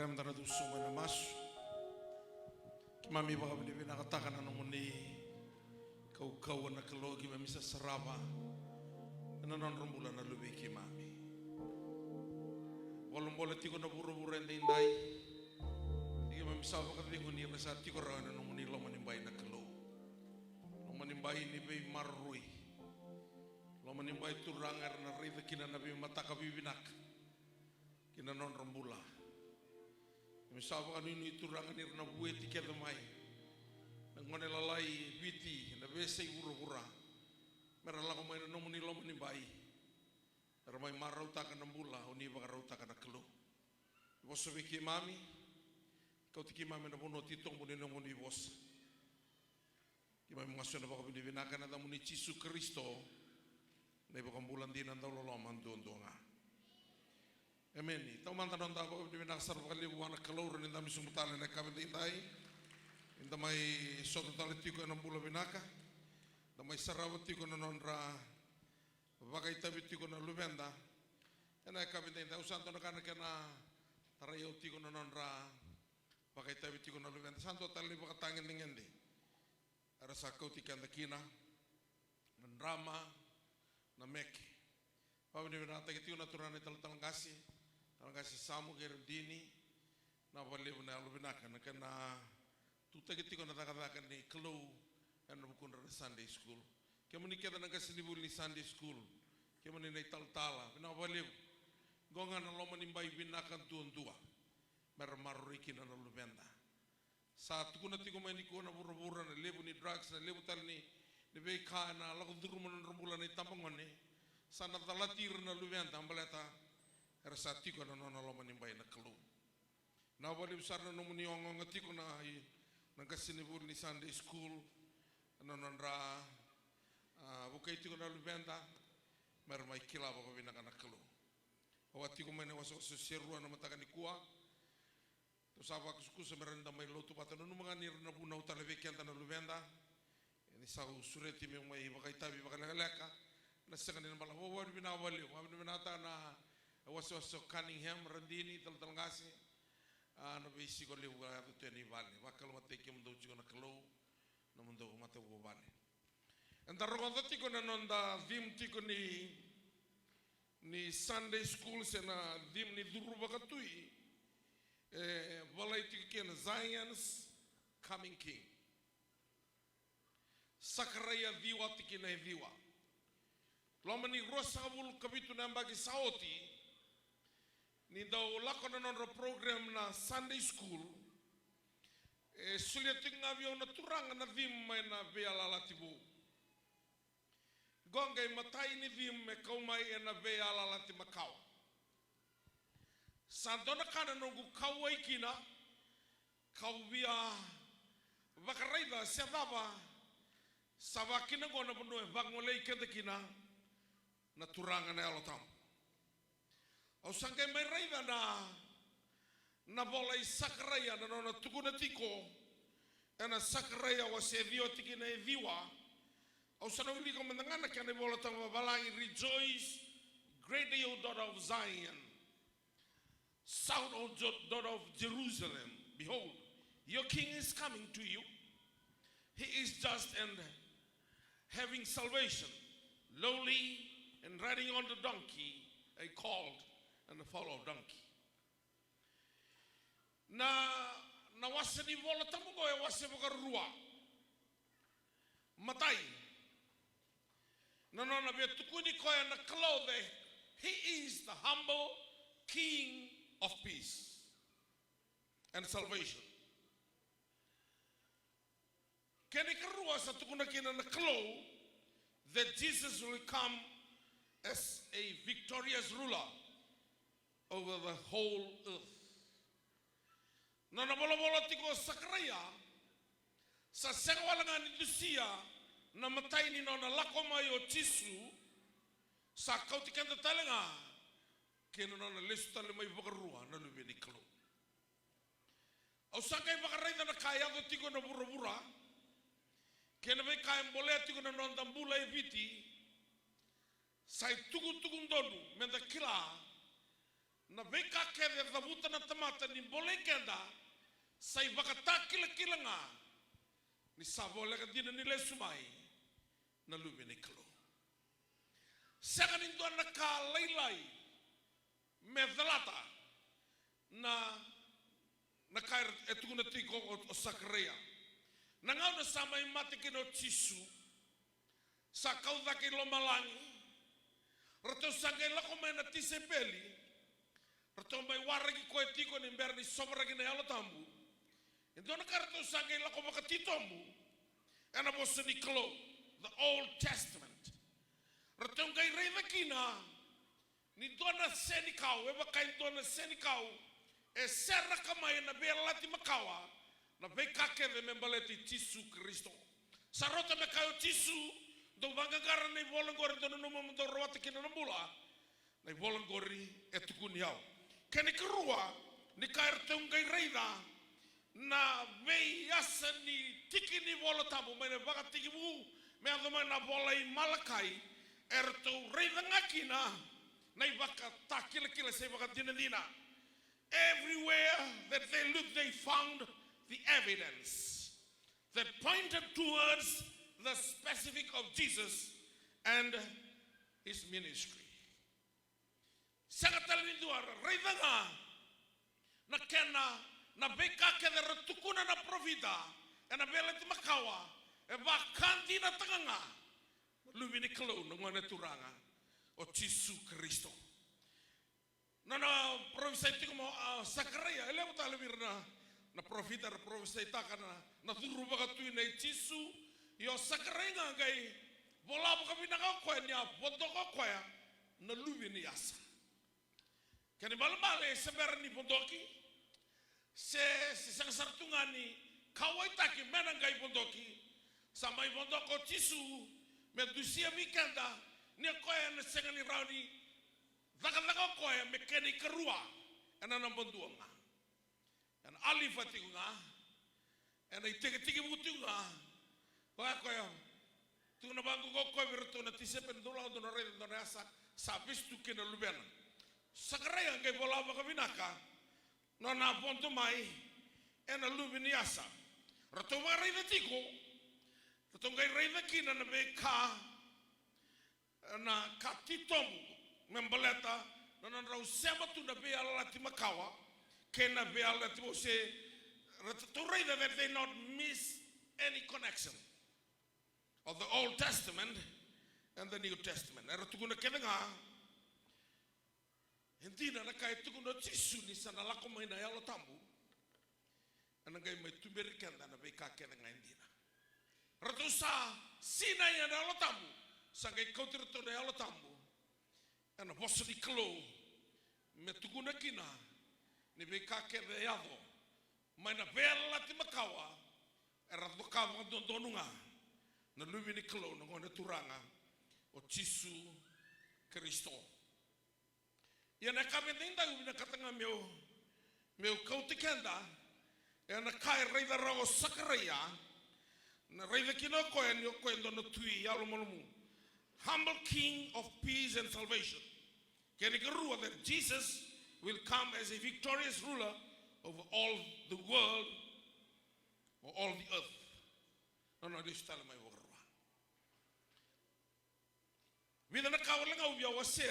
Rem tana tu soma na masu. Mami baka bini nakatakan na muni kau na kalogi mamisa saraba. Nanon rumbulan na lubi ki mami. Walang bola tiko na buru-buru ende indai. Tiga mamisa baka tiko ni rasa tiko rawan na muni lo manimbay na kalo. Lo manimbay ni bay marrui. Lo manimbay turangar na rida kina nabi mataka bibinak. Kina non rumbula. Misal kan ini turangan ni na buat tiket mai, nangone lalai biti, na bese ura-ura, merala ko may nomoni lomoni bai, ramai marau tak na bula, uni bagarau tak na kelo. Bos wiki mami, kau tiki mami na bono titong bono nomoni bos. Kima mengasih na baka binibinakan na muni Yesus Kristo, na ibang bulan din ang daw loloman doon nga. Amen. Tahu mantan nonton apa di mana asal kali buana kalor ni kami sumutale na kami dindai. Inda mai soto tali tiko na bula binaka. Da mai sarawa tiko na nonra. Bagai tabi tiko na lubenda. Ena kami dindai usanto na kana tarayo tiko na nonra. Bagai tabi tiko na lubenda. Santo tali baka tangin ningendi. Ara sakau tikan dakina. Drama na meki. Papa di mana tak itu naturan itu talang kasih samu dini, na balik na lubinakan kena tuta kita kena tak ni kalau anu bukan Sunday school, kamu ni kita nak kasih ni buli Sunday school, kamu ni naik tala, na balik, gongan lo menimbai binakan tuan tua, mermarurikin na lubenda, saat kuna tiku main iku na buru-buru na lebu ni drugs na lebu tal ni beka na lagu duruman rembulan ni tampangan ni. Sana talatir na lubenda ambaleta ersati ko na lo manimbay na kelu. Na bali besar na nomuni ongong tiko na nagasinibur ni Sunday school nonra bukai tiko na lubenda mer mai kila ko binaka na kelu. Awati ko mene waso seru na matakan ikua. To saba ku sa merenda mai lotu patano no mga nir na bunaw talabekian na lubenda. Ini sa sureti mi mai bakai tabi bakalaka. Nasakan din malah wawar binawali, wawar binata na waso Cunningham rendini tal ngasi, na bisi ko liu gaya tu ni bali, wakal mate kim do chiko na kalo, na mundo mate wo bali. Entar roda tiko na nonda dim tiko ni Sunday school sena dim ni duru bakatui, balai tiko kian Zion's coming king. Sakaraya diwa tiki na diwa. Lama ni rosa bul kabitu na bagi saoti ni daw lakon na program na Sunday school sulit ngavyo na turang na dim na beala latibu gongay matay ni dim me kaumay na beala lati Macau santo na kana nungu kaway kina kawbiya bakarayda sedaba sabakina gona buno bangolay kada kina naturangan na alotam. Au sangkay may rayda na bolay sakraya na no tukuna tiko na sakraya was edio tiki na ediwa. Au sanawili ko mandangana kaya bola tam babalay rejoice great day O daughter of Zion, south O daughter of Jerusalem, behold your king is coming to you, he is just and having salvation, lowly and riding on the donkey, a called and a follow donkey. Na wasani bola tamugo e wase rua. Matai. Na betukuni koya na clothe. He is the humble King of peace and salvation. Kani karua sa tukuna kina na clothe that Jesus will come as a victorious ruler over the whole earth. Na bola tiko sakraya sa sengawalangan itu sia na matay ni na lakomayo chisu sa kautikan talenga kena na lista limay bagarua na lumini kalo. Au sakay bakaray na kaya do tiko na bura-bura kena may kaya boleh tiko na nondang bulay biti. Sai tugun donu menda kila na veka keve vavuta na tamata ni bole kenda sai vakata kila nga ni savole ka dina ni lesumai na lume ni klo saka ni na ka lailai me dhalata na kair etuna tiko o Sakarea na ngau na samai mate ke no tisu sa kauda ke lo malangi rato sangai lako mai na tisepeli rato mai waragi ko etiko ni berni sobra ke na yalo tambu então na rato sangai lako makatitombu ana bosni klo the Old Testament rato ngai rei kina ni dona senikau e bakai dona senikau e serra kamai na belati makawa na vekake de membaleti tisu Kristo sarota me kayo tisu do vangagara nei volangori do no mo do roate kina na mula nei volangori etukuniau keni krua ni kair tungai reida na vei asani tiki ni volotabu mene vakatikibu me adoma na volai malakai erto reida ngakina nei vakata kila se vakatina dina. Everywhere that they looked, they found the evidence that pointed towards the specific of Jesus and his ministry. Sakatal ni duara reidanga na kena na beka ke de retukuna na profita na bela ti makawa e va kanti na tanganga lubini klo no ngana turanga o Jesu Kristo. Nana profesai como Sakarea ele uta lebirna na profita na profesai takana na turu baka tu nei Jesu yo Sakarea ngai bola baka binaka ko nya bondoko ko ya na lubini asa kani balmale seberni bondoki se sang sartungani kawai taki mena ngai bondoki samai bondoko Jesu me dusia mikanda ni ko ya na sengani rauni Vaka koya mekeni kerua ena nambonduanga en alifatiunga ena iteke mutunga koya tu na bangu ko virtu na tisepen dola do na rede do na sabis tu kena lubena Sakarea ngai bola baka vinaka no na ponto mai ena lubini asa rato wa rede tiko rato ngai rede kina na beka na katitomu membaleta na rau sema tu na be ala ti makawa kena be ala ti se to read that they not miss any connection of the Old Testament and the New Testament era tu kuna kena nga hindi na kai tu kuna Jesu ni sana la ko mai na yalo tambu ana ngai mai tu berikanda na be ka kena nga hindi na ratu sa sina ya na yalo tambu sangai kautir to na yalo tambu ana bosni klo me tukuna kina ni beka ke de yavo mana bela ti makawa era dokawa dondonunga na lubi ni klo no ngone turanga o Jesu Kristo ya na kabendinda ubina katanga meu kautikenda ya na kai rei da rogo Sakarea na rei da kino ko en yo ko endono tui yalo molumu humble King of peace and salvation. That Jesus will come as a victorious ruler over all the world or all the earth. No, this tell my word. We don't know how we are saying,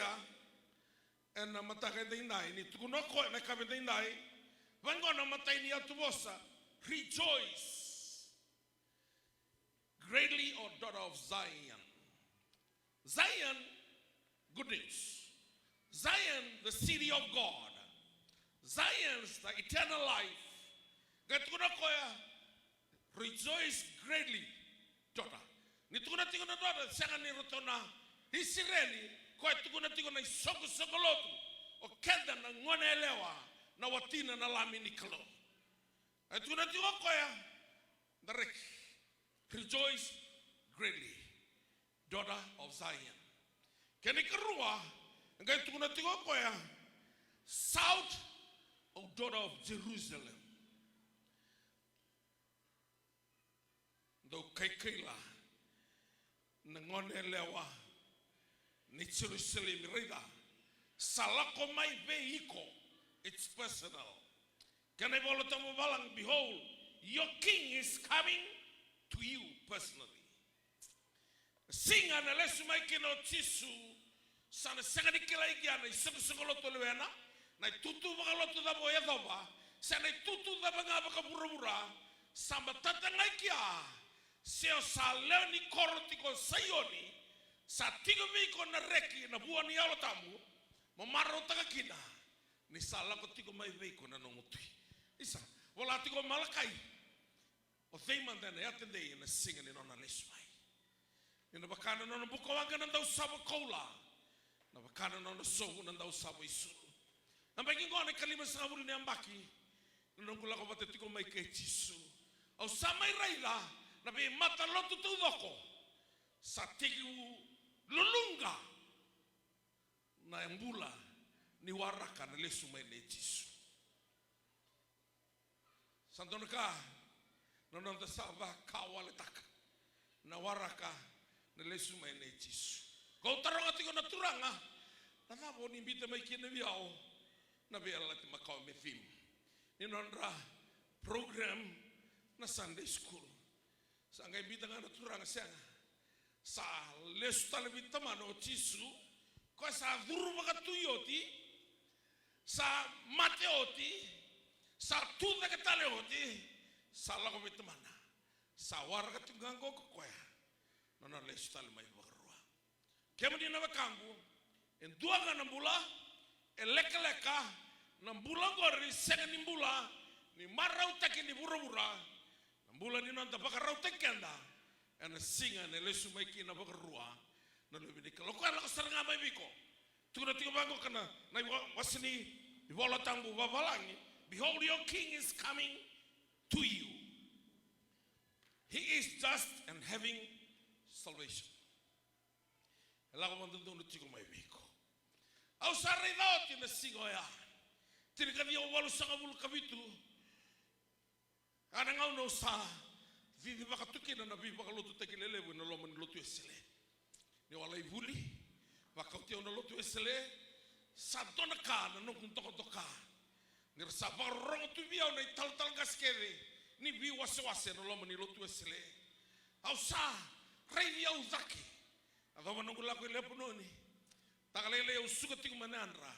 and mataka de nai ni tukuno ko na kabe de nai. Vango na matai ni atubosa. Rejoice greatly, O daughter of Zion. Zion, good news. Zion, the city of God. Zion's the eternal life. Rejoice greatly, daughter. Nitukuna tikuna daughter, sanga ni rotona. Hisireni, kwa tukuna tikuna isoko sokolotu. O kenda na ngone elewa na watina na lami niklo. Nitukuna tikuna koya, darek. Rejoice greatly, daughter of Zion. Kenikarua. Ngai tukuna tigo koya south of daughter of Jerusalem do kaikila na ngone lewa ni Jerusalem rida salako mai veiko. It's personal. Can I follow tamu balang? Behold, your king is coming to you personally. Singa na lesu mai kino tisu sana sanga dikela ikiana isabu sangoloto lewena na tutu bakaloto da boya doba sana tutu da banga bakabura samba tatanga ikia seo sa leoni koroti ko sayoni sa tigo viko na reki na buani alo tamu mamaro takakina ni sala ko tigo mai viko na nomutui isa wala tigo malakai o theimanda na atendei na singa ni nona lesu mai. Ina bakana nona buko wanga nanda usabo kola. Na bakana nona sohu nanda usabo isu. Na bagi ngone kalima sangabuli ni ambaki. Nona ngula ko bate tiko mai ke jisu. Au samai raila na be mata lotu tu doko. Sa tiki lulunga. Na mbula ni waraka na lesu mai ne jisu. Santonaka nona nda sava kawale taka. Na waraka na lesu mai ne jisu. Kau taronga tiko na turanga. Na nabo ni mbita mai kina viao. Na vea lati makau me film. Ni nondra program na Sunday school. Sanga mbita nga na turanga sianga. Sa lesu tala mbita mano jisu. Ko sa dhuru baka tuyoti. Sa mate oti. Sa tuda katale oti. Sa lako mbita mana. Sa warga tungango kukwaya. Nona lesu tala mai bakarua. Kema di na bakangu. En duaga na mbula. E leka na mbula gori senga ni mbula. Ni marau taki ni bura-bura. Na mbula ni nanta bakarau tekenda. En singa ne lesu mai ki na bakarua. Na lebi ni kalau kala kasaranga mai biko. Tukuna tiga bango kana. Na wasini. Iwala tambu babalangi. Behold, your king is coming to you. He is just and having salvation. Elago mantundu no tigo mai biko. Au sarri doti na singo ya. Tiri ka dia walu sanga bulu kabitu. Ana ngau no sa. Vivi baka tuki na nabi baka lotu teki lelebu na loma ni lotu esele. Ni wala ibuli. Baka utia na lotu esele. Sa dona ka na nukun toko toka. Ni rasa baka rongo tu biau na ital-tal gaskere. Ni bi wase-wase na loma ni lotu esele. Au sa. Rei dia uzaki. Atau menunggu laku lepo noni. Takalele ya usuka tiku manandra.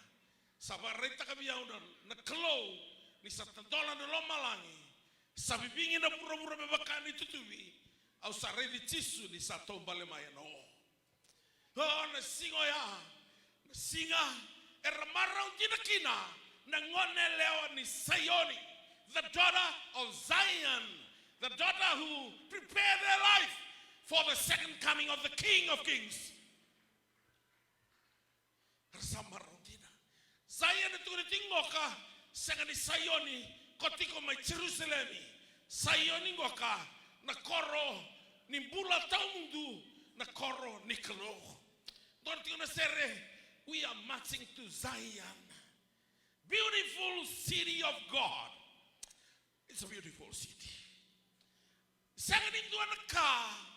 Sabarei takabiau na kelo. Ni satantola na lomalangi. Sabibingi na pura-pura bebakani tutubi. Au sarei di cisu ni sato bale maya no. Oh na singo ya. Na singa. Eramarau tinakina. Na ngone leo ni Sayoni. The daughter of Zion. The daughter who prepared their life for the second coming of the King of Kings. Rasamarondina. Zion itu tingoka sangani Sayoni kotiko mai Jerusalemi. Sayoni ngoka na koro ni bula taundu na koro ni kelo. Don't you sere we are marching to Zion. Beautiful city of God. It's a beautiful city. Sangani tuana ka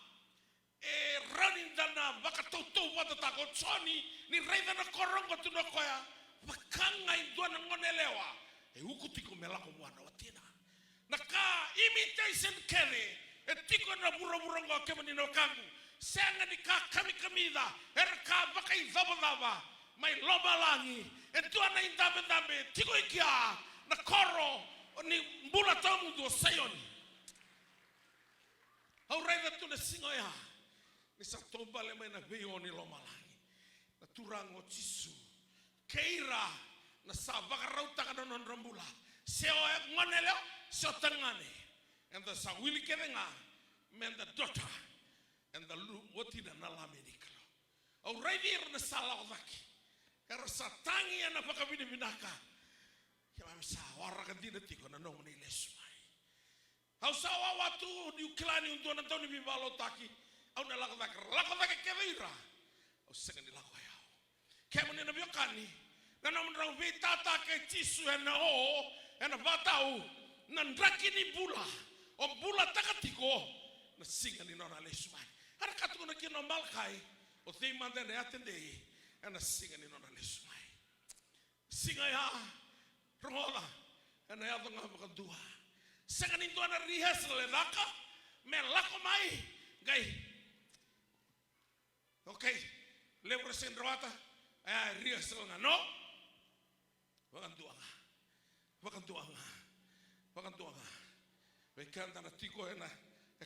running dana baka toto wata tako choni ni raida na korongo tuno koya bakanga indua na ngonelewa ukutiko melako mwana watina naka imitation kere etiko na bura-bura ngo kemani no kangu senga ni ka kami-kamida erka baka idaba-daba may lobalangi etua na indabe-dabe tiko ikia na koro ni mbula tamu do sayoni au raida tu na singoya ni sa tomba le mai na veo ni lomalangi na turango jisu keira na sa bakarau taka non rambula seo ngonele seo tangane and the sa wili kedenga men the daughter and the woti na nalameniklo au raidir na sala odaki era sa tangi na pakabini binaka ya mamsa waraka dina tiko na nong ni lesmai au sawa watu ni uklani unto na toni bibalo taki au na lakotaka keveira au sengani lako yao kemani na biokani na namrau vitata ke jisu ena o ena batau na ndraki ni bula o bula takatiko na singani nona lesumai ana katu na kino malkai o thei mande na atendei ena singani nona lesumai singa ya rongola ana ya tanga makadua sangan itu ana rihas lelaka melako mai gai okay lewra sendrawata rihas ngano Wakantuanga bekanta na tiko ena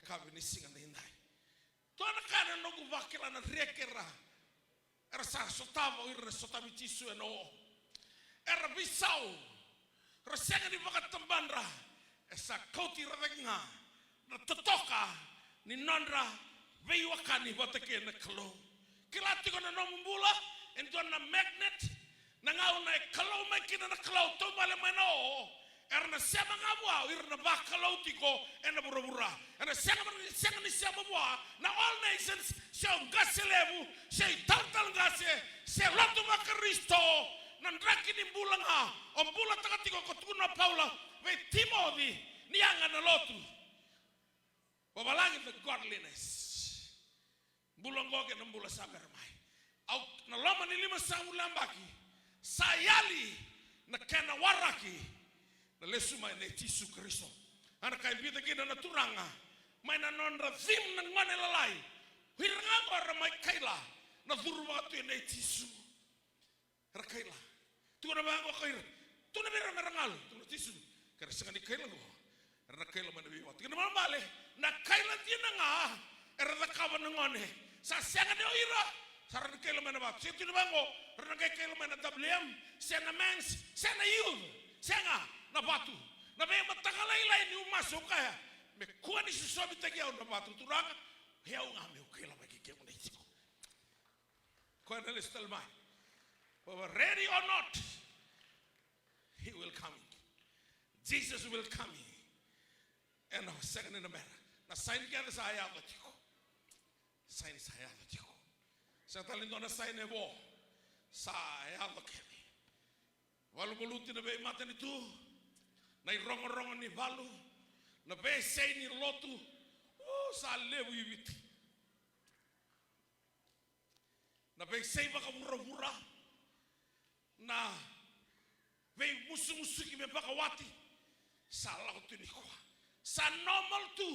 kabini singa ndai tona kana no kuvakila na rekera era sa sotava irre sotavi tisu eno era bisau resenga di vakatambandra esa kauti ravenga na totoka ni nondra veiwakani boteke na kalo kilati kona no mbula ento na magnet na ngau na kalau makina na kalau to male mano erna sema ngabwa irna ba kalau tiko ena burabura ena sema ni sema bwa na all nations shall gaselebu shall total gase shall lotu makristo na ndraki ni mbulanga ombula takatiko kotuna Paula ve Timothy ni anga na lotu babalangi the godliness mbulongoge na mbula sabermai au na loma ni lima samulambaki sayali na kana waraki na lesu mai na Yesu Kristo ana kai bita kina na turanga mai na nondra zim na ngone lalai hiranga ora mai kaila na durwa tu na Yesu rakaila tu na bango kaira tu na mera merangal tu na Yesu kare sanga ni kaila go rakaila mana biwa tu na male na kaila tina nga era da kawa na ngone sa sanga de oira saran kaila mana ba situ na bango ranga kaila mana WM sena mens sena youth sena na batu na be matakalai ni umasuk kaya me kuani susobi tagi au na batu turanga hea unga me ukela ba kike mo nitiko ko na listal mai whether ready or not he will come Jesus will come and no second in the matter na sign together sa ya batiko sign sa ya batiko sa talindo na sign ebo sa ya bakeli walu boluti na be matan itu na rongo ni valu na be sei ni lotu sa lebu yibiti na be sei baka mura na be musu ki me baka wati sa lautu ni kwa sa normal tu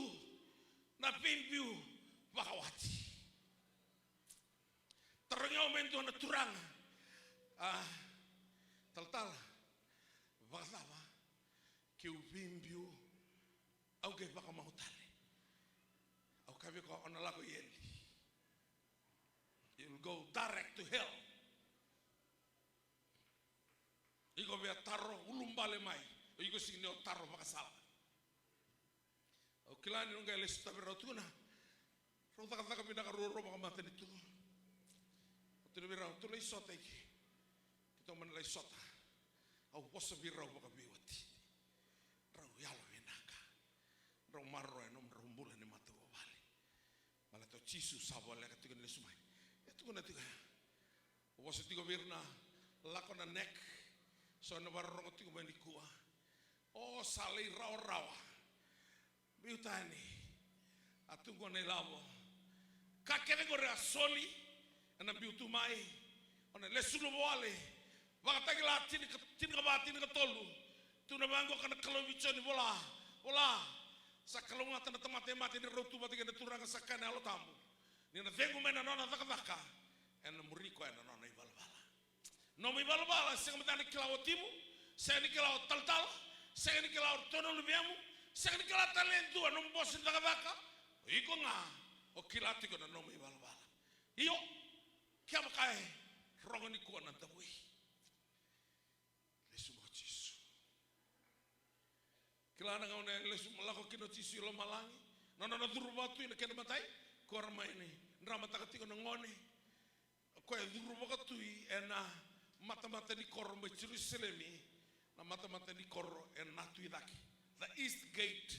na bimbiu baka wati terengau mento na turang tal vakava que o bimbiu alguém baka mautale au kabe ko ona lago yendi you'll go direct to hell iko be tarro ulumbale mai iko signo tarro baka sala au kilani nunga le staberotuna rota ka pinda ka roro baka mateni tu tu bira tu le sota iki kita man le sota au poso bira baka biwati rau yalo vinaka rau marro e nom rumbula ni matu vale mala to chisu sabo le ka tigo le sumai etu na tigo o se tigo birna la con a neck so na barro tigo bani kuwa o sali rau biutani atungo ne lavo ka kene gore asoli ana biutu mai ona le sulu wale wakatagila tin ka tolu tu na bango kana kalovicho ni bola sa kalonga tana tamate mate ni rotu mate kana turanga sakana alo tamu ni na vengu mena nona zakazaka en muriko en nona ibalbala no mi balbala se ngam tani kilao timu se ni kilao tal se ni kilao tono lubiamu se ni kilao talentu no mbosi zakazaka iko nga o kilati ko na no mi balbala iyo kya makae rongoni ko na tabui kilana ngau ne lesu malako kino tisi lo malangi nona na duru batu ina kena matai korma ini ndrama takati ko ngone ko e duru batu ena mata ni korma Jerusalemi na mata ni korro en natu idaki the east gate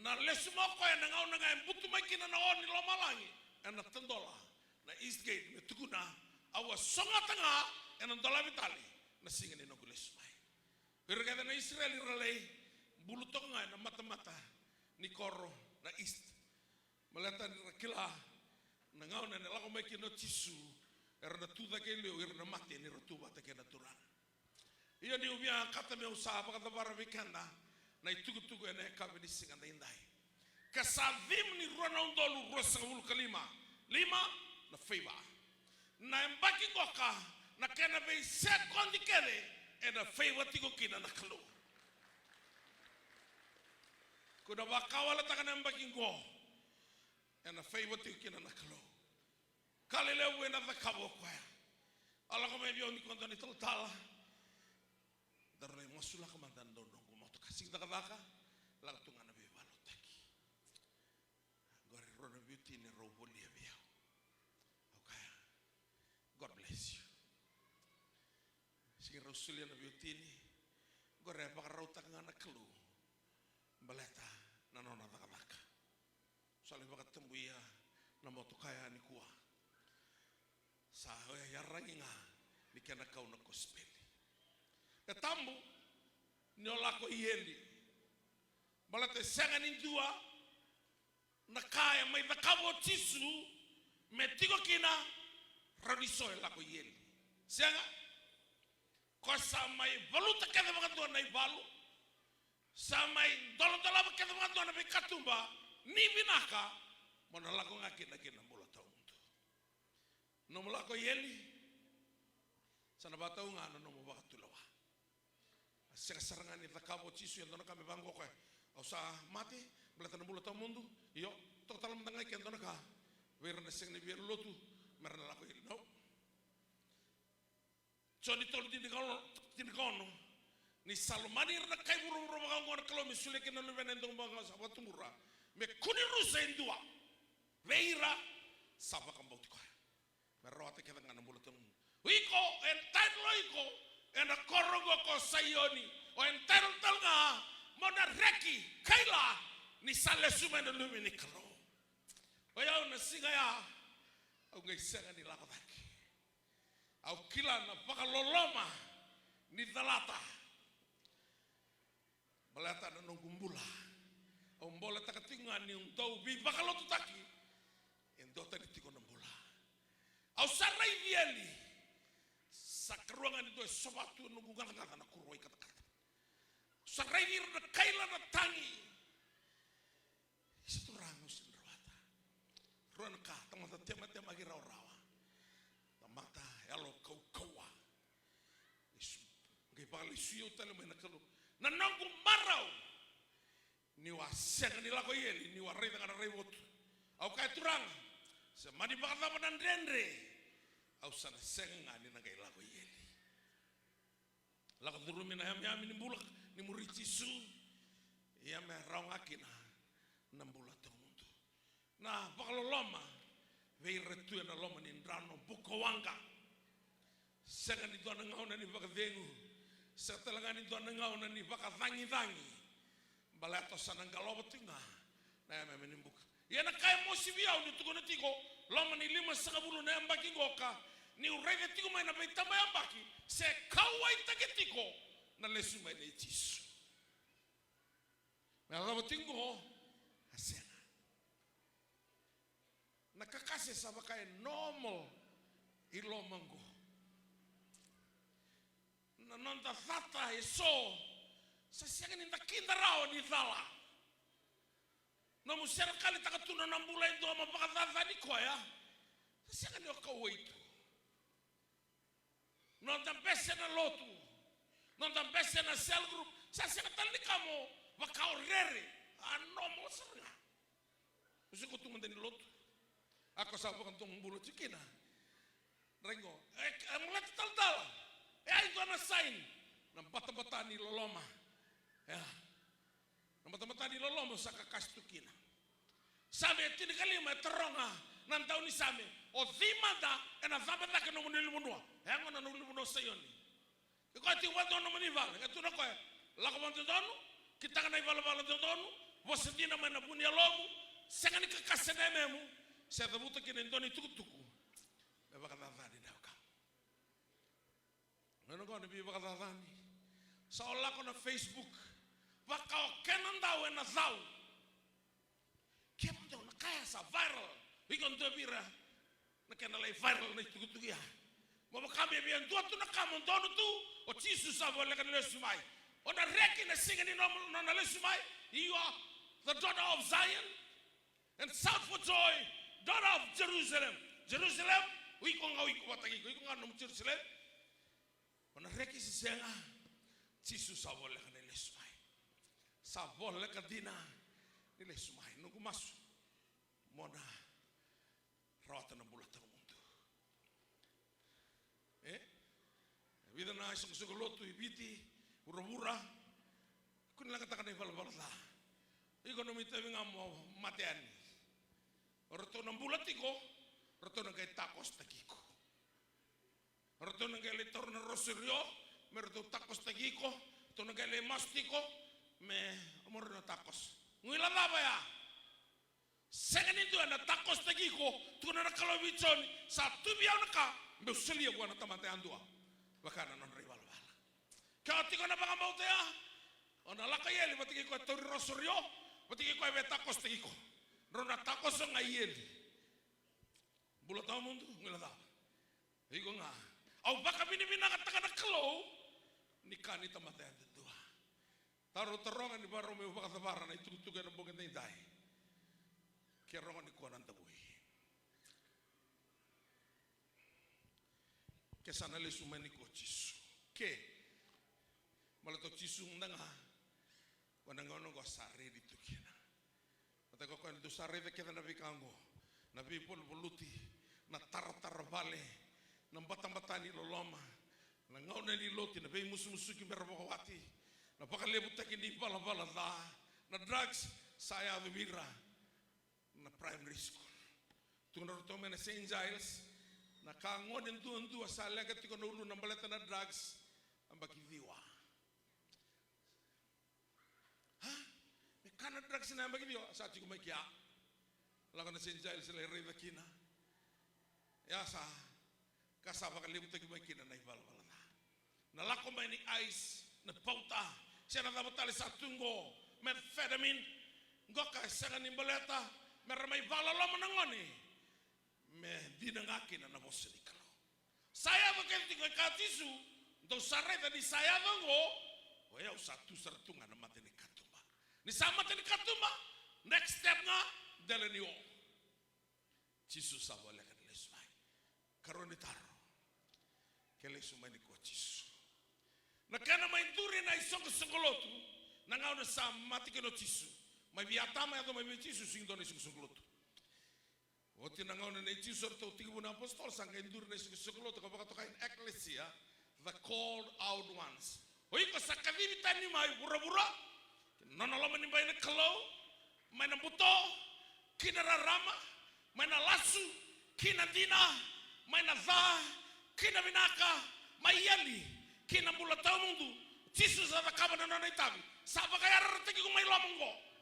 na lesu mako ena ngau na ngai butu makina na oni lo malangi ena tendola na east gate me tukuna awa songa tanga ena dola vitali na singa ni nogules mai berkata na Israel iralai bulu tonga na mata ni korro na east malata ni rakila na ngau na lako mai kino tisu era na tuda ke leo era na mate ni rotuba te ke natural ia ni ubia kata me usaba kata bara vikanda na itugu ene ka be singa na indai kasavim ni rona undolu rosa ul kalima lima na feiba na embaki goka na kena be sekondi kele ena feiba tigo kina na kalo kuna bakawala takana embaki go ena feiba tigo kina na kalo kale leo wena da kabo kwa ala ko me bio ni konto ni total darle masula ka mandan dono ko mo to kasing dakadaka la tunga na be balo taki gore rono beauty ni robo lia bio okay God bless you sing rasulia na beauty ni gore pa rauta ngana kelu baleta na nona dakadaka sale ba tembuia na moto kaya ni kuwa sa ya ranginga ni kena kau na gospel ketambu ni olako ieli balate senga ni dua na kaya mai da kabo tisu metigo kina radiso lako ieli senga kosa mai baluta kada mga na ibalu sa mai dolo kada mga na bikatumba ni binaka mona lako ngakina kina bola tau no mulako ieli sana batau ngana no mo bakatulawa seka sarangan ni takabo tisu yang dona kami bangko ko ausa mate belata na bulata mundo yo total mendangai ken dona ka werna seng ni wer lotu merna lako ieli no joni tol di kono ni salomani na kai buru bagango na kalo misule ken no venen dong banga sabatu murra me kuni rusa indua veira sabaka mbauti ko merota kita ngana bulatan wiko entitle iko ena korogo ko sayoni o entitle talga mona reki kaila ni sale sumena lumini karo oya una singa ya au ngai senga ni lako daki au kila na paka loloma ni dalata balata na nongumbula au mbola takatinga ni untau bi bakalo tutaki endota ni tiko nambula au sarai vieli sakruangan itu sebatu nunggugan kata na kuroi kata-kata sarai vir na kaila na tangi itu rangus nderwata ruan ka tamata tema gira rawa tamata elo kau isu ngai bali suyo tale mena kalu na nanggu marau ni waseng ni lako yeli ni warai dengan rai wot au kai turang semadi bakal dan rendre au sana senga ni nagai lako yeli lako durumi na yam ni bulak ni murici su ya me raung akina nambula tamundu na bakal loma vei retu na loma ni ndrano buko wanga senga ni dona ngau na ni bakadengu setelah ni dona ngau na ni bakadangi balato sana ngaloba tinga na ya me nimbuk ya na kai mosi biau ni tugo tiko loma ni 5 na ambaki goka ni urege tiko mai na beita mai ambaki se kawai taketiko na lesu mai na itisu na loma tingo asena na kakase sabakai normal ilomango na nonta thata eso sasiang ni takinda rao ni thala no musera kali takatuna nambula itu ama pakatata ni koya sasiang ni okawa itu non tampese na lotu non tampese na cell group sasiang tali kamo bakao rere anomo serga usiku tu mendeni lotu ako sa pakantong bulu cikina rengo mulat tal itu ana sign na bata-bata ni loloma ya namata di lolombo saka kastukina sabe tini kalima teronga nan tauni sabe o thimada ena vabata ke no munili munua hengo na nuli munua sayoni ko ti wado no muni vale ke tuno ko la ko monto donu kita kana ivala donu vosetina mana bunia lomu sangani ka kasene memu se dabuta ke ndoni tukutuku be bakata vadi dauka nono ko bi bakata vani sa ola ko na Facebook bakao kenan daw na zau kemo do na kaya sa viral ikon to bira kena lai viral na tugu ya mo kami bian tua tu na kamo dono tu o Jesus avo le kana le sumai ona reki na singa ni no na le sumai you are the daughter of Zion and shout for joy daughter of Jerusalem ui ko watagi ko no Jerusalem ona reki si senga Jesus avo le kana le sumai savo le kadina le sumai no kumasu mona rawatan na bulat ng mundo vida na isang sugoloto ibiti ura-ura kun lang katakan ay balbalata iko no mitabi nga mo matean roto ng bulat iko roto ng kay takos takiko roto ng kay litor na rosario meroto takos takiko roto ng kay mastiko me amor na takos ngilala ba ya Sengan itu na takos tagiko tu na kalawitson sa tubiaw na ka beuseli ko na tamante andua bakana non rival bala kati ko na baka maute ya ona lakayeli batiki ko tori rosario batiki ko be takos tagiko rona takos nga yeli bulata mundo ngilata igo nga au baka bini-bina kata kalo nikani tamante andua taro tarongan di baro me baka tabaran itu tuga na bogenda indai kerongan di kuanan tabui kesana le sumani ko cisu ke malato cisu ndanga wananga no go sare di tukina mata ko kan do sare de keda na bikango na bipol voluti na tar vale na batang-batani loloma na ngauna ni loti na be musu-musu ki berbawati na pakalebu takini bala-bala na drugs saya bibira na primary school tunggu roto mena St. Giles na kangon yang tuan asal yang ketika nulu nambaleta na drugs ambaki diwa mekana drugs na ambaki diwa sa chiku mekia laga na St. Giles le rei kina ya sa kasaba kalibu tagi mekina na ibal balana na lako mai ni ice na pauta siya na dapat sa tunggo methamphetamine ngoka sa nimbaleta meramai balalo menangoni me dinangaki na naboseni kalau saya begitu katisu untuk sarai tadi saya tunggu oh ya satu sertungan na mateni katuma ni sama mateni katuma next step nga deleniwo Jesus sabole kan lesmai karoni taro kele sumai ni ko Jesus na kana mai duri na isong sokolotu na ngau na sa matiki no Jesus mai biatama ya to mai bici susing to nesuk suklot oti nangau na Jesus to tibu na apostol sang endur nesuk suklot ko baka to kain ecclesia the called out ones oi ko sakadi bitani mai bura-bura nono lo menimbai na kalo mai na buto kina rama mai na lasu kina dina mai na za kina binaka mai yali kina bulatau mundu Jesus ada kabar na itabi saba kaya rartegi ko mai lomongo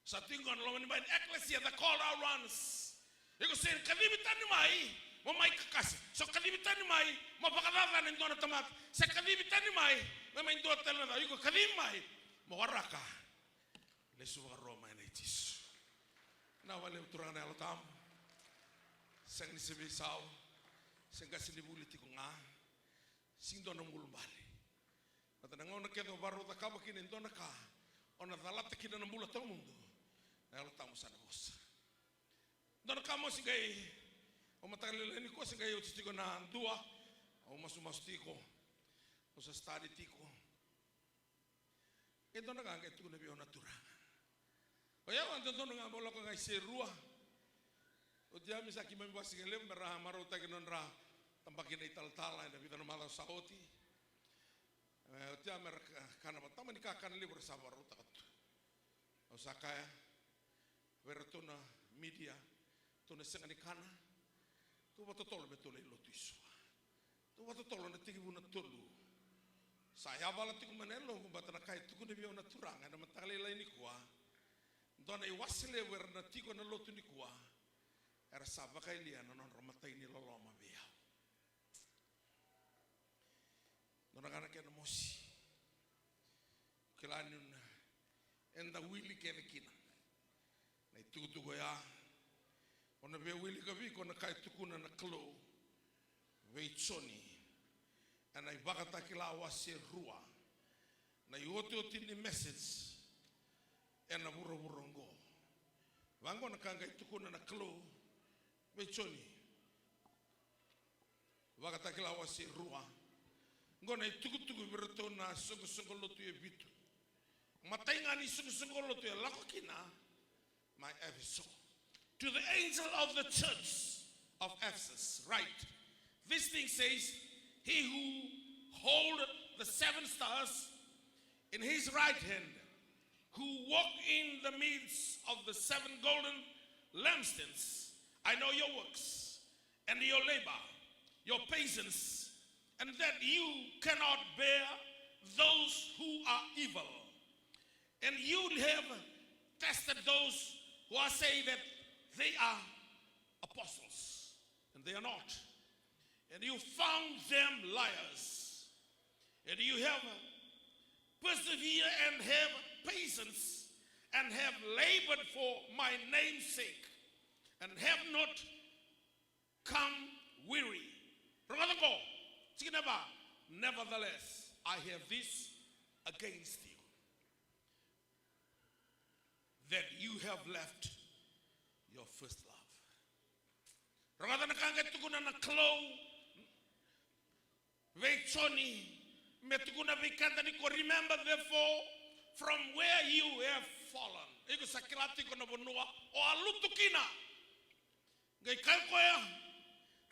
sa tingon lo menimbain ecclesia the called out ones iko sen kadibitan ni mai mo mai kakas so kadibitan ni mai mo pakadada nin dona tamat sa kadibitan ni mai mo mai do tela na iko kadim mai mo waraka le suwa roma na Jesus na wale uturana alo tam sang ni sebe sao sang kasini buliti ko nga sing dona mulbali patanangaw na kedo baro ta kaba kinin dona ka ona dalata kina na mula tong mundo ela tamu sana bos don kamo singai o matagalele ni ko singai o tiko na dua o masumastiko o sa stadi tiko e don nga ke tu na bio natura o ya wan don nga bolo ko ngai serua o dia misa ki memba sigele merah maro ta ke non ra tampakin ital-tala na bitano mala saoti o dia mer kana tamani ka kana libro sabar utak o sakaya vertona media tona sengani kana tu watotolo betole lotiso tu watotolo na tigi buna tolu saya bala tiku manelo batana kai tuku ne biona turanga na matale la ini kwa dona I wasile wer na tiku na lotu ni kwa era saba kai lia na non ramata ini loloma bia dona kana ke na mosi kelanun enda wili ke kina na itu ya Ona be wili ka vi kona kai tukuna na klo. Vei tsoni. Ana I bakata ki la wase rua. Na I oti ni message. Ena buro burongo. Wango na kanga tukuna na klo. Vei tsoni. Bakata ki la wase rua. Ngona I tukutuku birato na sungu lotu e bitu. Matai ngani sungu lotu e lako kina. My episode. To the angel of the church of Ephesus, write, this thing says, he who hold the 7 stars in his right hand, who walk in the midst of the 7 golden lampstands, I know your works and your labor, your patience, and that you cannot bear those who are evil. And you have tested those who are saying that they are apostles, and they are not. And you found them liars. And you have persevered and have patience and have labored for my name's sake and have not come weary. Nevertheless, I have this against you, that you have left your first love. Ragata na kanga tukuna na klo vechoni metukuna vikanda niko remember therefore from where you have fallen. Iko sakilati kono bonua o alutukina. Ngai kalkoya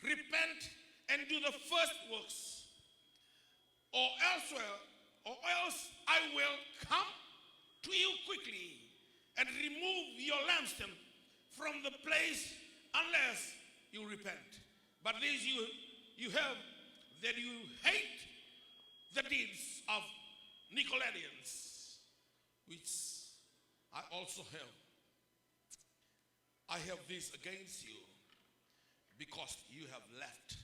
repent and do the first works, or else I will come to you quickly and remove your lampstand from the place unless you repent. But this you have, that you hate the deeds of Nicolaitans, which I also have. I have this against you, because you have left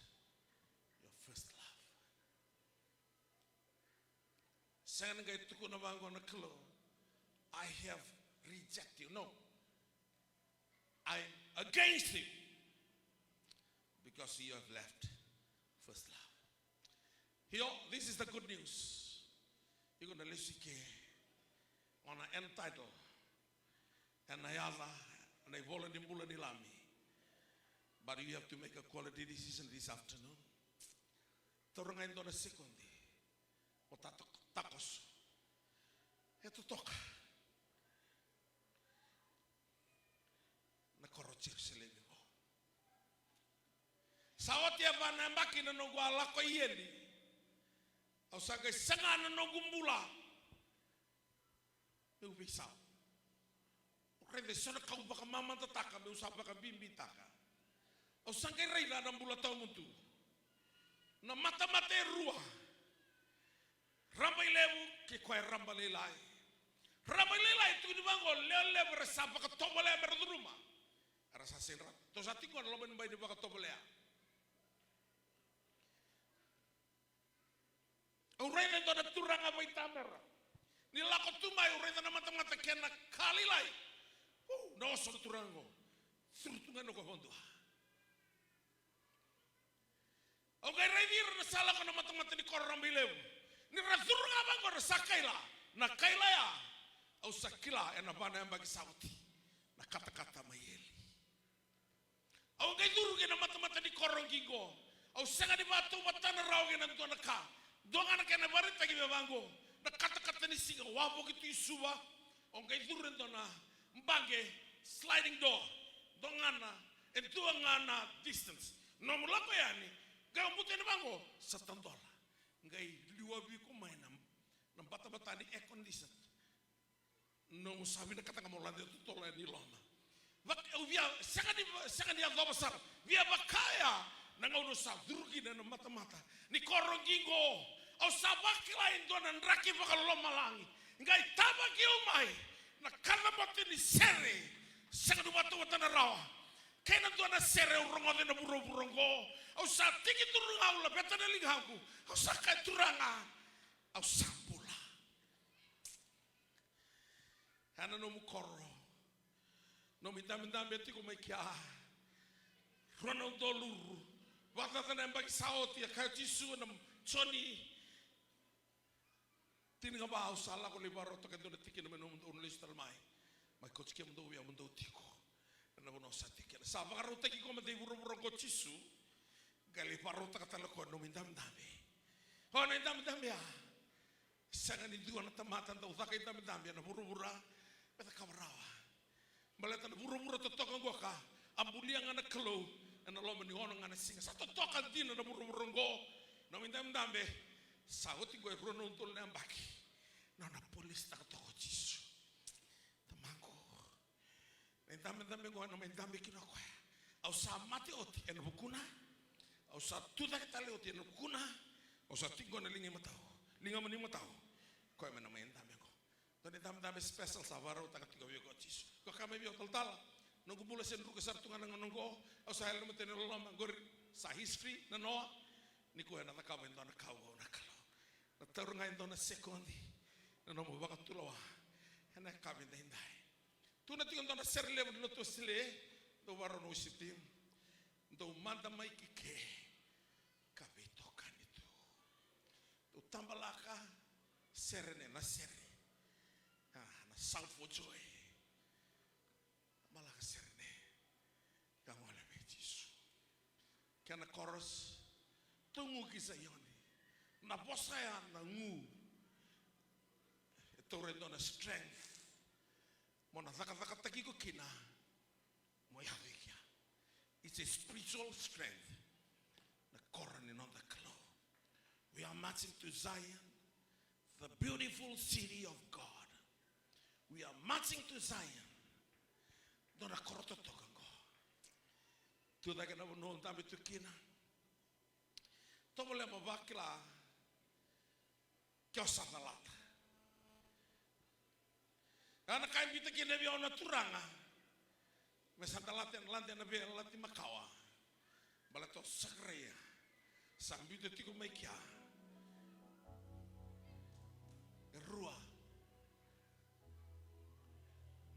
your first love. I have rejected you. No. I'm against you because you have left first love. Here, this is the good news. You're going to listen on an end title. And I volunteer nilami. But you have to make a quality decision this afternoon. Torangain do na sekundi. O takos. Ito toka. Nakorochir silemi mo. Sawat ya banambaki na nogwala ko yendi. Au sagay sanga na nogumbula. Meu bisau. Rende sona kau baka mama tataka meu sapa ka bimbi taka. Au sangay reina na mbula tau muntu. Na mata-mata rua. Rambai lebu ke koe rambai lelai. Rambai lelai tu di bango lele bersapa ka tobole berduruma. Rasa senrat. To sati ko na loban bay di baka tobole. Au reina to na turang abay tamera. Nilako tumay au reina na mata-mata kena kalilai. No so turango. Surtungan no ko hondo. Au gai reivir na sala ko na mata-mata ni korang bilew. Ni razur nga bang ko na sakaila. Na kaila ya. Au sakila na bana yang bagi sauti. Na kata-kata mayeli. Au gai duru na mata-mata ni korang gigo. Au sanga di batu matana raw na tuan ka. Doang anak na barit tagi bebango. Na kata-kata ni singa wabo gitu isuba. Au gai duru na mbange sliding door. Dongana and doangana distance. No mulako yani. Gaya mutene bango $7. Gaya liwa bi ko may nam bata-bata ni air condition. No sabi na kata mo lande to tola ni lona. Wak via sanga ni adoba sar. Via bakaya nangono sa durgi na mata-mata. Ni korongingo au sabaki lain dona nraki bakalo malangi. Gaya tabaki umay na kana bote ni sere. Sanga du bata-bata na rawa. Kena dona sere urongo na buro-burongo. Au sa tiki turung au la beta na linghaku. Au sa kai turanga. Au sampula. Hana no mukoro. No minta beti ko mai kia. Ronald Doluru. Waktu tanam bagi saot ya kayu cisu nam Johnny. Tini ngapa salah ko libaro to kendo tikin menum unulis talmai. Mai coach kem do ya mundo tiko. Na bono satikin. Sa varo teki ko mate buru ko cisu. Gali paro ta katalo ko no mindam dame. Ho na indam dame ya. Sangan itu anak tamatan tau tak indam dame na buru-bura. Beta kamerawa. Maleta na buru-bura totokan gua ka. Ambulia ngana kelo. Na lo mani ono ngana singa. Sa totokan dina na buru-bura go. Na mindam dame. Sagot gue rono untuk nembaki. Na polis tak toko cisu. Temangku. Indam-indam gua na mindam kino ko. Au samati oti en bukuna. Au sa tuta kita oti en bukuna. Au sa tinggo na lingi matao. Linga mani matao. Ko mena mindam ko. Tadi indam special savaro tak tiga ko cisu. Ko kami bio tal-tal. Nunggu bula sen ru kesar tungan nunggu. Au sa helm tene lama gor sa history na no. Ni ko na ka ben na ka na kalo. Na taru ngai na sekondi. Na no mo baka tulawa. Na ka ben dai. Tu na tingon na serle no to sile. Do waro no sitim. Do manda mai kike. Kapito kanito. Do tambalaka serene na sere. Na south for joy. Malaka serene. Kamala bejisu. Kana chorus tungu kisayoni. Na bosaya na ngu. Ito rin doon na strength. Mona thaka taki ko kina. Moyawikya. It's a spiritual strength. Na koranin on the klo. We are marching to Zion, the beautiful city of God. We are marching to Zion. Doon na korototokan ko. Tuda ka na noon tabi to kina. Tomole mabakila kiosa nalata. Karena kain bita kina biya ona turanga. Mesanta lati na biya lati makawa. Balato sakreya. Sambi to tiko maikia. Erua.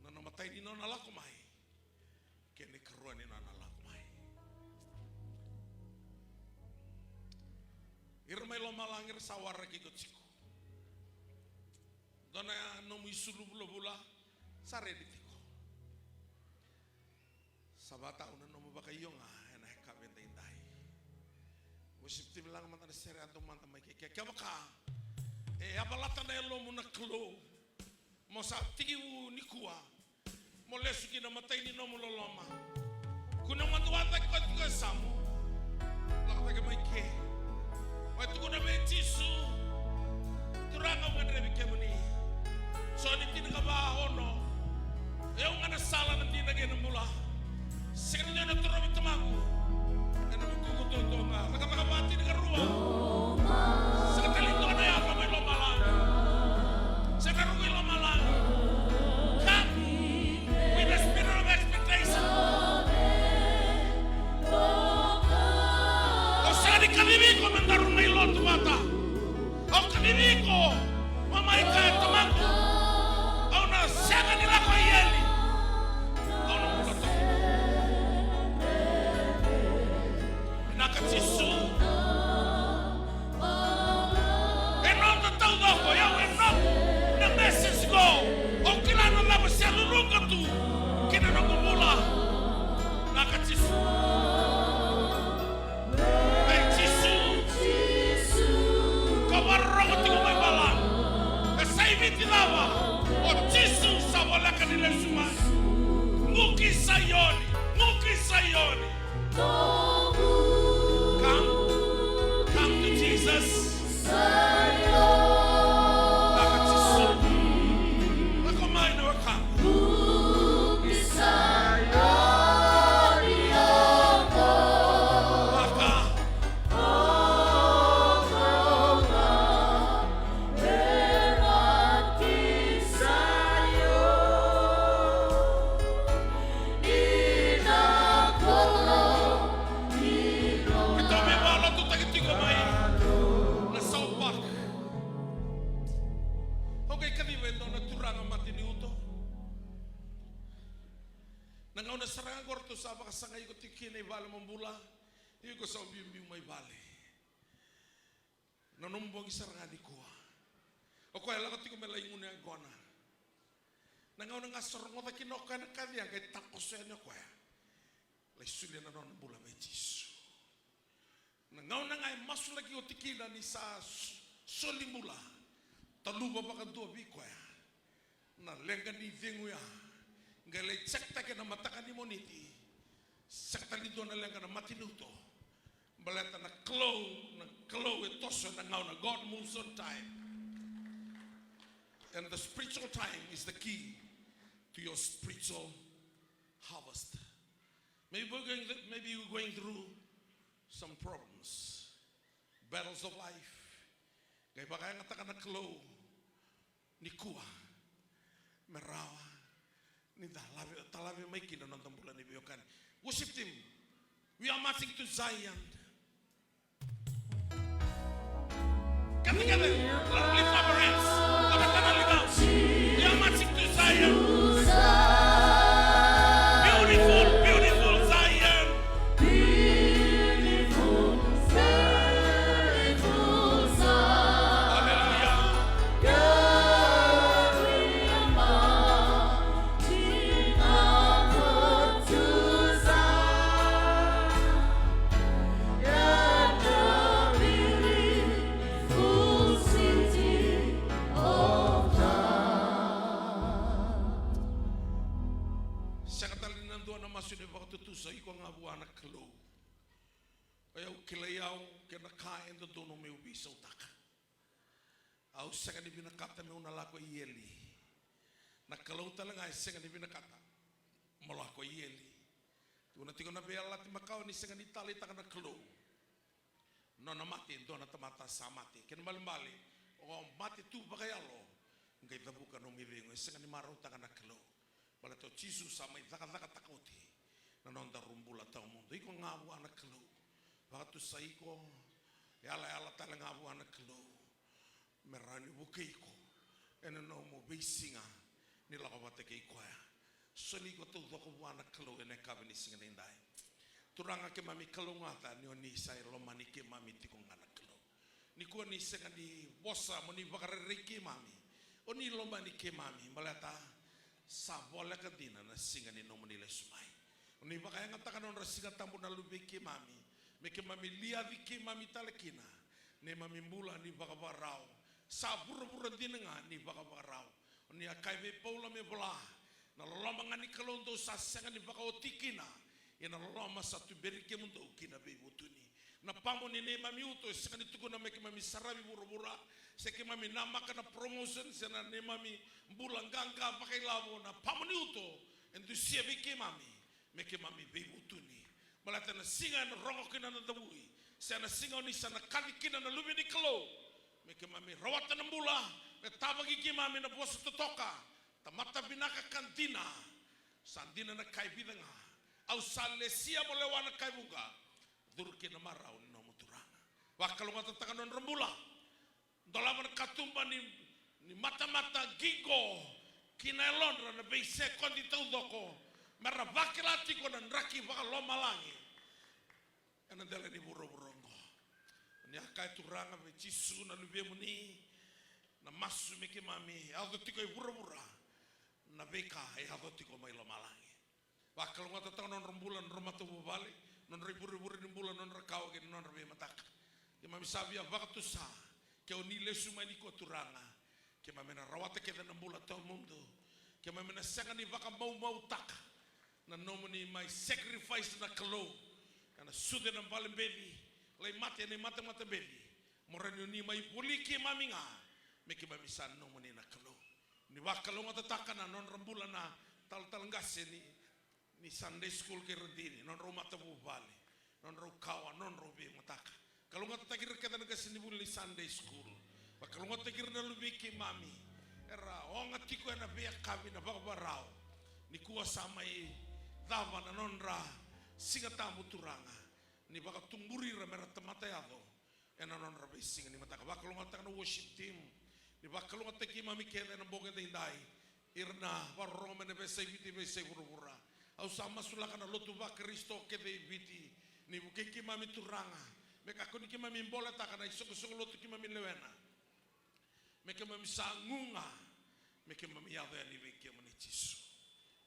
Nana matai ni nona lakumai. Kene kerua ni nona lakumai. Irmai lo malangir sawar kiko ciko. Dona nomu isulu bula sare di tiko. Sabata una nomu baka yonga ena ka benta indai. Musip bilang mata sere antum manta mai ke baka. Apa lata na lo mu naklo. Mo sa tigi nikua. Mo lesu kina mata ini nomu loloma. Kuna mantu wata ko samu. Lakata ke mai ke. Waktu kuna mecisu, turang ang mga kemuni. So ni tinagabaho no, yung nga nasala na tinagay ng mula. Sige niyo na turang itamago. Ano magkukututo nga, nakamakabati ni karuwa. Sa katalito na yan, kamay lomalang. Sa karuwi lomalang. Come with the spirit of expectation. Kalibiko mendarun may lot mata. Au kalibiko mamay ka tamango. Au na sanga nila ko yeli. Au na mulo. Nakatisu. Enom na tawdo ko ya enom. Na message go. Au kilano la masalurunga tu. Kinano kumula. Nakatisu. Sayoni. Come to Jesus. rambula iko sa bimbi mai bale na nombong isaranga di kuwa o ko ela ko tiko melai ngune agona na ngau nga sorngo ta kinoka na kadia kay takosenya ko ya le sulia na non bula me Jesu na ngau na ngai masu lagi o tikina ni sa solimula taluba baka dua biko ya na lenga ni vengu ya ngale cekta ke na mataka ni moniti sakta ni dona lenga na matinuto baleta na glow e toso na ngau na God moves on time, and the spiritual time is the key to your spiritual harvest. Maybe you're going through some problems, battles of life. Kaya baka nga taka na glow ni kuwa merawa ni talabi may kinanong bulan ni Biyokan. Worship team, we are marching to Zion. Come together, lift up our hands. We are marching to Zion. Beautiful, beautiful Zion. Beautiful Zion. Hallelujah. God, we are marching upward to Zion. And the beautiful city of God. Sa katalinan doon na masunod ako tutusay ko nga buwan na kalo. Kaya kilayaw kinakain doon na may ubisaw taka. Aw sa kanil binakata may unalako iyeli. Nakalaw talaga ay sa kanil binakata. Malako iyeli. Tuna tigo na biyala ti makaw ni sa kanil tali taka na kalo. No na mati doon na tamata sa mati. Kinabalimbali. O mati tu bagayalo. Ngay tabukan umiringo. Sa kanil maraw taka na kalo. Balato Jesus sa may zaka-zaka takoti. Nanonda rumbula tao mundo. Iko nga awa na kalo. Baka tu sa iko. Yala-yala tala nga awa na kalo. Merani buke iko. Eno no mo beisinga. Nila ko bate kay iko ya. Soli ko tu doko awa na kalo. Ene kabe ni singa ninday. Turanga ke mami kalo ngata. Ni oni sa ilomani ke mami tiko nga na kalo. Ni ko ni singa ni bosa. Moni bakarere ke mami. Oni ilomani ke mami. Balata. Sa bola ka dina na singa ni nomo nila sumay. Uni ba kaya nga taka non rasinga tambo na lubi ke mami. Meke mami liavi ke mami talakina. Ne mami mula ni baka barao. Sa bura-bura dina nga ni baka barao. Uni akay me paula me bola. Na loloma nga ni kalondo sa singa ni baka otikina. Ina loloma sa tuberi ke mundo kina bebutuni. Na pamo ni ne mami uto singa ni tuko na meke mami sarabi bura-bura. Seke mami namaka na promotion sena ne mami bulang gangga pakai lavo na pamuni uto entu siabi ke mami meke mami bebutuni balata na singa na rongo kina na dabui sana singa ni sana kali kina na lubi ni kalo meke mami rawata na bula na tabagi ke mami na bosa totoka tamata binaka kantina sandina na kai bidanga au salesia molewa na kai bunga durke na marau no muturanga wakalo ngata takanon rembula dolaman katumba ni mata-mata gigo kinelon na beise kondi tau doko merah bakilati ko dan raki baka loma langi ena dele ni buro-burongo ni akai turanga be Jesu na lube muni na masu meke mami aldo tiko buro-bura na beka aldo tiko mai loma langi bakal ngata tau non rembulan romatu bali non riburu-buru ni bulan non rakau ke non rebe mataka ke mami sabia waktu sa ke onile sumani ko turanga ke mamena rawata ke na mula tau mundo ke mamena sanga ni vaka mau taka na nomoni my sacrifice na kalo na sude na balem baby lai mate ni mata baby morani ni mai poliki maminga me ke mami san nomoni na kalo ni vaka lo ngata taka na non rambula na tal ngase ni Sunday school ke redini non ro mata bali non ro kawa non ro be mataka kalau ngata takir kata ngase ni buli Sunday school kalau ngata takir na lubi ke mami era onga tiko na be kami na babarao ni kuwa samai dava na nonra singa tamu turanga ni baka tumburi ra mera tamata yado ena nonra be singa ni mataka kalau ngata na worship team ni kalau ngata ki mami kele na boga dindai irna warrome ne be sai biti be sai burura au sama sulaka na lotu ba Kristo ke be biti ni buke ki mami turanga me ka koni ki mami mbola takana isoko soko lotu ki mami lewena me ke mami sangunga me ke mami ave ni veke mani Jisu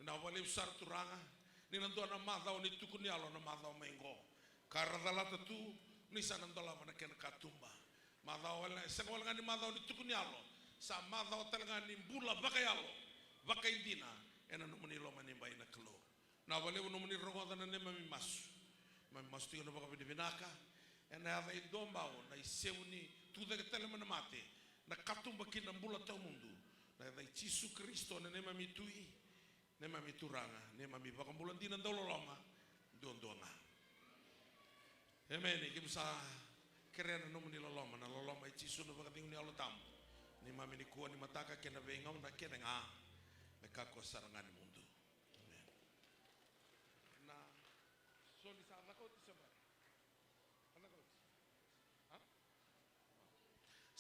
na wale usar turanga ni nandona madha ni tukuni alo na madha mengo karadala tu ni sanandola mana ken katumba madha wala sengol ngani madha ni tukuni alo sa madha hotel ngani bula bakayalo bakaindina ena no mani lo mani bai na klo na wale no mani rogoda na mami masu tiga no baka binaka ena ava idomba na iseuni tudo que tele mana mate na katumba kina bula tau mundu na vai Jisu Kristo na nema mitui nema mituranga nema mi baka bulan dina dololoma dondona amen ke bisa kerena no mani loloma na loloma Jisu no baka tinguni alo tam nema mi ni kuani mataka kena venga na kena nga me kako sarangani mundu amen na so di sana kau tisaba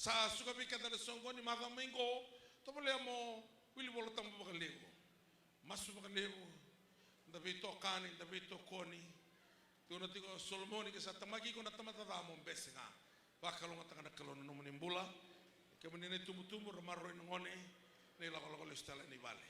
sa suka bika da songo ni mava mengo to bole mo wili bolo tam bakalego masu bakalego da vito kani da vito koni tu no tigo Solomoni ke sa tamagi ko na tamata da mo besenga bakalo ngata kana kalo no monimbula ke menene tumbu-tumbu romaro ngone ne la kalo stala ni vale